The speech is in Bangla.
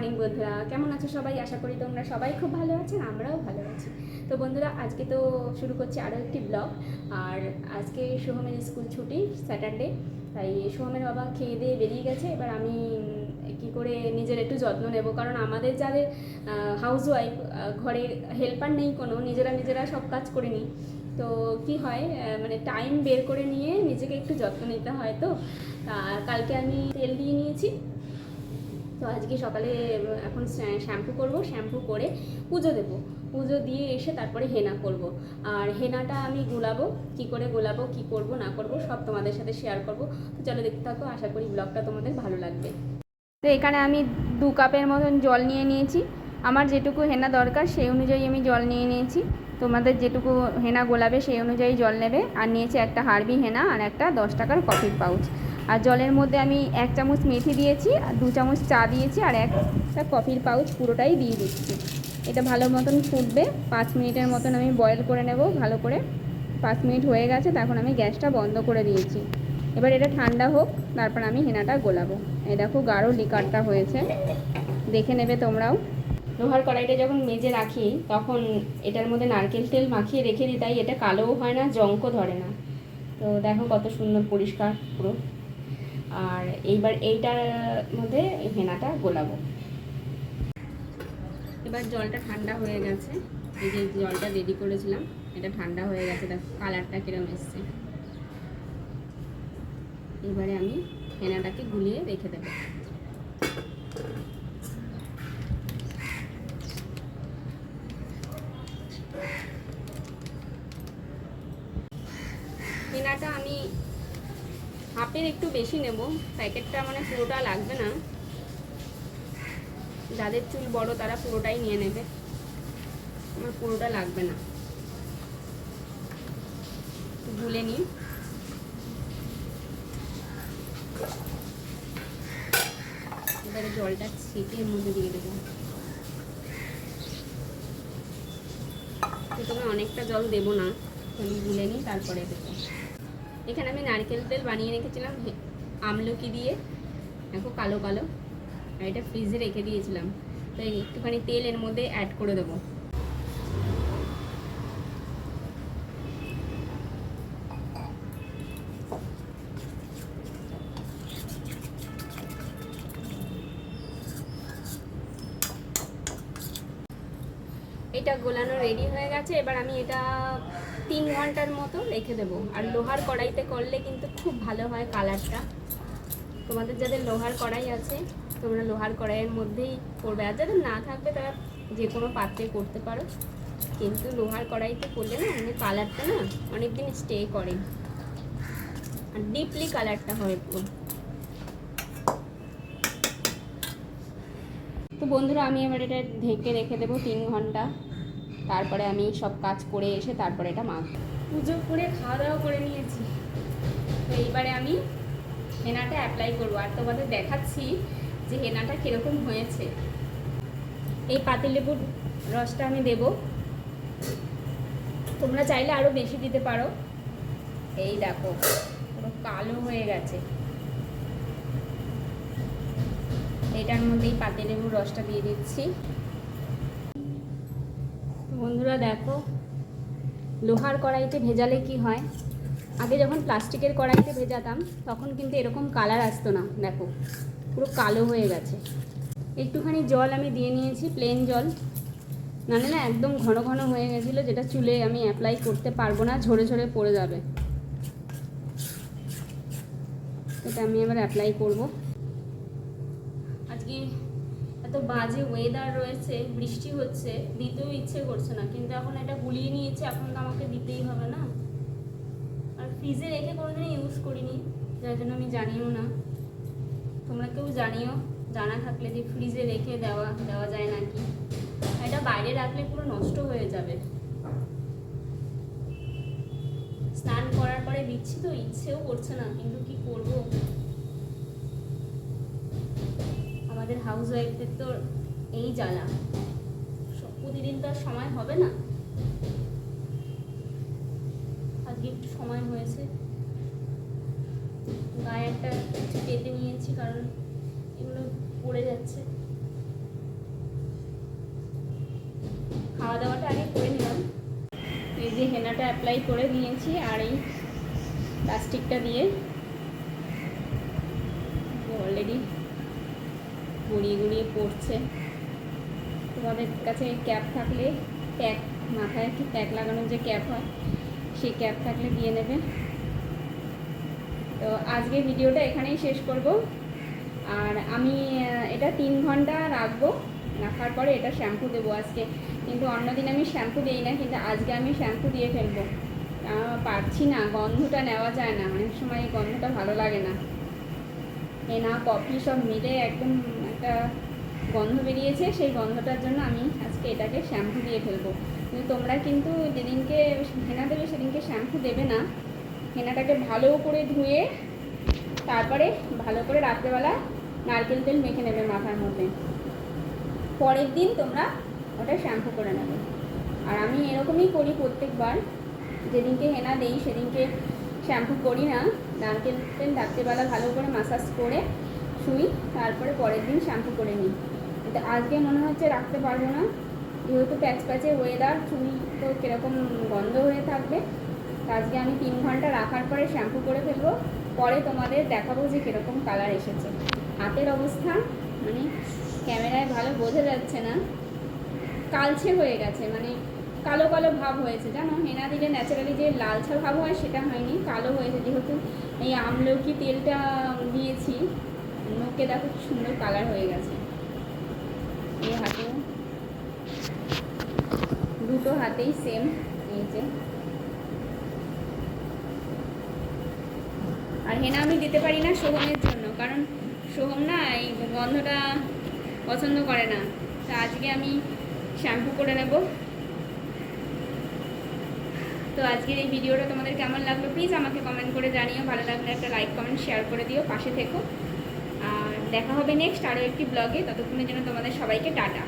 মর্নিং বন্ধুরা, কেমন আছো সবাই? আশা করি তোমরা সবাই খুব ভালো আছেন, আমরাও ভালো আছি। তো বন্ধুরা, আজকে তো শুরু করছি আরও একটি ব্লগ। আর আজকে সোহমের স্কুল ছুটি, স্যাটারডে, তাই সোহমের বাবা খেয়ে দিয়ে বেরিয়ে গেছে। এবার আমি কি করে নিজের একটু যত্ন নেব, কারণ আমাদের যাদের হাউসওয়াইফ, ঘরে হেল্পার নেই কোনো, নিজেরা সব কাজ করে নিই। তো কি হয়, মানে টাইম বের করে নিয়ে নিজেকে একটু যত্ন নিতে হয়। তো কালকে আমি তেল দিয়ে নিয়েছি। তো আজকে সকালে এখন শ্যাম্পু করব, শ্যাম্পু করে পুজো দেবো, পুজো দিয়ে এসে তারপরে হেনা করব। আর হেনাটা আমি গোলাবো, কি করে গোলাবো, কি করব না করব সব তোমাদের সাথে শেয়ার করব। তো চলো দেখতে থাকো, আশা করি ব্লগটা তোমাদের ভালো লাগবে। তো এখানে আমি 2 কাপের মতন জল নিয়ে নিয়েছি। আমার যেটুকু হেনা দরকার সেই অনুযায়ী আমি জল নিয়ে নিয়েছি। তোমাদের যেটুকু হেনা গোলাবে সেই অনুযায়ী জল নেবে। আর নিয়েছি একটা হার্বি হেনা আর একটা 10 টাকার কফির পাউচ। আর জলের মধ্যে আমি 1 চামচ মেথি দিয়েছি, আর 2 চামচ চা দিয়েছি, আর একটা কফির পাউচ পুরোটাই দিয়ে দিচ্ছি। এটা ভালো মতন ফুটবে, 5 মিনিটের মতন আমি বয়েল করে নেব ভালো করে। 5 মিনিট হয়ে গেছে, তখন আমি গ্যাসটা বন্ধ করে দিয়েছি। এবার এটা ঠান্ডা হোক, তারপর আমি হেনাটা গোলাবো। এই দেখো গাঢ় লিকারটা হয়েছে, দেখে নেবে তোমরাও। লোহার কড়াইটা যখন মেজে রাখি তখন এটার মধ্যে নারকেল তেল মাখিয়ে রেখে দিই, তাই এটা কালোও হয় না, জংকও ধরে না। তো দেখো কত সুন্দর পরিষ্কার পুরো। আর এইবার এইটার মধ্যে হেনাটা গোলাবো। এবার জলটা ঠান্ডা হয়ে গেছে, এই যে জলটা রেডি করেছিলাম এটা ঠান্ডা হয়ে গেছে, দেখো কালারটা কিরম এসছে। এবারে আমি হেনাটাকে গুলিয়ে রেখে দেবো। হেনাটা আমি হাফের একটু বেশি নেব, প্যাকেটটা মানে পুরোটা লাগবে না। যাদের চুল বড় তারা পুরোটাই নিয়ে নেবে, আমার পুরোটা লাগবে না। গুলে নিই। এবারে জলটা ছেঁকে এর মধ্যে দিয়ে দেবো। প্রথমে অনেকটা জল দেবো না, আমি গুলে নিই তারপরে দেবো। এখানে আমি নারকেল তেল বানিয়ে রেখেছিলাম আমলকি দিয়ে, দেখো কালো কালো। আর এটা ফ্রিজে রেখে দিয়েছিলাম, তাই একটুখানি তেল এর মধ্যে অ্যাড করে দেবো। এটা গোলানো রেডি হয়ে গেছে। এবার আমি এটা 3 ঘন্টার মতো রেখে দেবো। আর লোহার কড়াইতে করলে কিন্তু খুব ভালো হয় কালারটা। তোমাদের যাদের লোহার কড়াই আছে তোমরা লোহার কড়াইয়ের মধ্যেই করবে, আর যাদের না থাকবে তারা যে কোনো পাত্রে করতে পারো। কিন্তু লোহার কড়াইতে করলে না মানে কালারটা না অনেকদিন স্টে করে, আর ডিপলি কালারটা হয় পুরো। তো বন্ধুরা, আমি এবার এটা ঢেকে রেখে দেবো 3 ঘন্টা। তারপরে আমি সব কাজ করে এসে তারপরে এটা মাখবো। পুজো করে খাওয়া দাওয়া করে নিয়েছি, তো এইবারে আমি হেনাটা অ্যাপ্লাই করবো আর তোমাদের দেখাচ্ছি যে হেনাটা কীরকম হয়েছে। এই পাতিলেবুর রসটা আমি দেব, তোমরা চাইলে আরও বেশি দিতে পারো। এই দেখো পুরো কালো হয়ে গেছে। এটার মধ্যেই পাতিলেবুর রসটা দিয়ে দিচ্ছি। বন্ধুরা দেখো, লোহার কড়াইতে ভেজালে কি হয়, আগে যখন প্লাস্টিকের কড়াইতে ভেজাতাম তখন কিন্তু এরকম কালার আসতো না, দেখো পুরো কালো হয়ে গেছে। একটুখানি জল আমি দিয়ে নিয়েছি, প্লেন জল, নাহলে না একদম ঘন ঘন হয়ে গেছিলো, যেটা চুলে আমি অ্যাপ্লাই করতে পারবো না, ঝরে ঝরে পড়ে যাবে। এটা আমি এবার অ্যাপ্লাই করব। আজকে এত বাজে ওয়েদার রয়েছে, বৃষ্টি হচ্ছে, দিতেও ইচ্ছে করছে না, কিন্তু এখন এটা গুলিয়ে নিয়েছে, এখন তো আমাকে দিতেই হবে না। আর ফ্রিজে রেখে কোনোদিনই ইউজ করিনি, যার জন্য আমি জানিও না। তোমরা কেউ জানিও, জানা থাকলে যে ফ্রিজে রেখে দেওয়া যায় নাকি। এটা বাইরে রাখলে পুরো নষ্ট হয়ে যাবে। স্নান করার পরে দিচ্ছি তো ইচ্ছেও করছে না, কিন্তু কি করব, আমাদের হাউস ওয়াইফদের তো এই জ্বালা, প্রতিদিন তো আর সময় হবে না। আজকে একটু সময় হয়েছে, গায়ে একটা কিছু পেতে নিয়েছি, কারণ এগুলো পড়ে যাচ্ছে। যে হেনাটা অ্যাপ্লাই করে নিয়েছি, আর এই প্লাস্টিকটা দিয়ে অলরেডি গড়িয়ে গড়িয়ে পড়ছে। তোমাদের কাছে ক্যাপ থাকলে, প্যাক, মাথায় কি প্যাক লাগানোর যে ক্যাপ হয় সেই ক্যাপ থাকলে দিয়ে নেবে। তো আজকে ভিডিওটা এখানেই শেষ করব। আর আমি এটা 3 ঘন্টা রাখবো, রাখার পরে এটা শ্যাম্পু দেবো আজকে। কিন্তু অন্যদিন আমি শ্যাম্পু দিই না, কিন্তু আজকে আমি শ্যাম্পু দিয়ে ফেলবো। পারছি না, গন্ধটা নেওয়া যায় না, অনেক সময় এই গন্ধটা ভালো লাগে না। হেনা কফি সব মিলে একদম একটা গন্ধ বেরিয়েছে, সেই গন্ধটার জন্য আমি আজকে এটাকে শ্যাম্পু দিয়ে ফেলবো। কিন্তু তোমরা কিন্তু যেদিনকে হেনা দেবে সেদিনকে শ্যাম্পু দেবে না, হেনাটাকে ভালো করে ধুয়ে তারপরে ভালো করে রাত্রেবেলা নারকেল তেল মেখে নেবে মাথার মধ্যে, পরের দিন তোমরা ওটা শ্যাম্পু করে নেবে। আর আমি এরকমই করি প্রত্যেকবার, যেদিনকে হেনা দেই সেদিনকে শ্যাম্পু করি না, নারকেল তেল রাত্রেবেলা ভালো করে ম্যাসাজ করে শুই, তারপরে পরের দিন শ্যাম্পু করে নিই। কিন্তু আজকে মনে হচ্ছে রাখতে পারবো না, যেহেতু প্যাচ প্যাচে ওয়েদার, চুল তো কীরকম গন্ধ হয়ে থাকবে। আজকে আমি 3 ঘন্টা রাখার পরে শ্যাম্পু করে ফেলবো, পরে তোমাদের দেখাবো যে কীরকম কালার এসেছে। হাতের অবস্থা মানে ক্যামেরায় ভালো বোঝা যাচ্ছে না, কালচে হয়ে গেছে, মানে কালো কালো ভাব হয়েছে জানো। হেনা দিলে ন্যাচারালি যে লালচা ভাব হয় সেটা হয়নি, কালো হয়েছে, যেহেতু এই আমলকি তেলটা দিয়েছি। নোকে দেখো কি সুন্দর কালার হয়ে গেছে। এই হাতেও, দুটো হাতেই সেম এই যে। আর হেনা আমি দিতে পারি না সোহমের জন্য, কারণ সোহম না এই গন্ধটা পছন্দ করে না। তা আজকে আমি শ্যাম্পু করে নেব। তো আজকের এই ভিডিওটা তোমাদের কেমন লাগলো প্লিজ আমাকে কমেন্ট করে জানিও। ভালো লাগলে একটা লাইক, কমেন্ট, শেয়ার করে দিও, পাশে থেকো। আর দেখা হবে নেক্সট আরও একটি ব্লগে। ততক্ষণের জন্য তোমাদের সবাইকে টাটা।